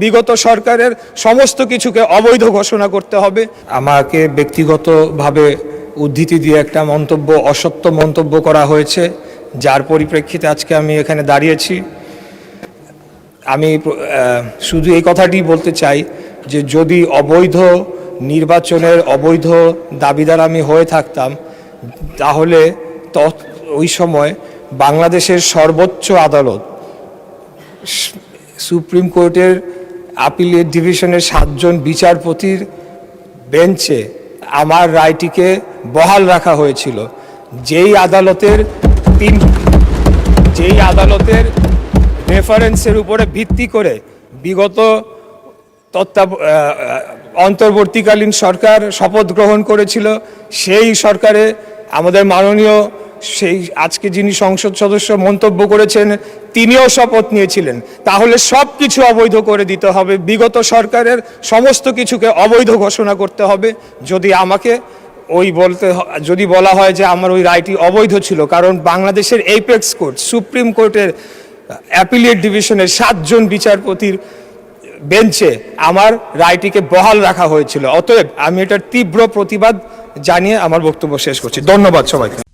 বিগত সরকারের সমস্ত কিছুকে অবৈধ ঘোষণা করতে হবে। আমাকে ব্যক্তিগতভাবে উদ্ধৃতি দিয়ে একটা মন্তব্য, অসত্য মন্তব্য করা হয়েছে, যার পরিপ্রেক্ষিতে আজকে আমি এখানে দাঁড়িয়েছি। আমি শুধু এই কথাটি বলতে চাই যে যদি অবৈধ নির্বাচনের অবৈধ দাবিদার আমি হয়ে থাকতাম, তাহলে ওই সময় বাংলাদেশের সর্বোচ্চ আদালত সুপ্রিম কোর্টের আপিলেট ডিভিশনের 7 জন বিচারপতির বেঞ্চে আমার রায়টিকে বহাল রাখা হয়েছিল, যেই আদালতের রেফারেন্সের উপরে ভিত্তি করে বিগত অন্তর্বর্তীকালীন সরকার শপথ গ্রহণ করেছিল। সেই সরকারে আমাদের মাননীয় আজকে যিনি সংসদ সদস্য মন্তব্য করেছেন, তিনিও শপথ নিয়েছিলেন। তাহলে সব কিছু অবৈধ করে দিতে হবে, বিগত সরকারের সমস্ত কিছুকে অবৈধ ঘোষণা করতে হবে। যদি বলা হয় যে আমার ওই রায়টি অবৈধ ছিল, কারণ বাংলাদেশের এপেক্স কোর্ট সুপ্রিম কোর্টের অ্যাপিলেট ডিভিশনের 7 জন বিচারপতির বেঞ্চে আমার রায়টিকে বহাল রাখা হয়েছিল। অতএব আমি এটার তীব্র প্রতিবাদ জানিয়ে আমার বক্তব্য শেষ করছি। ধন্যবাদ সবাইকে।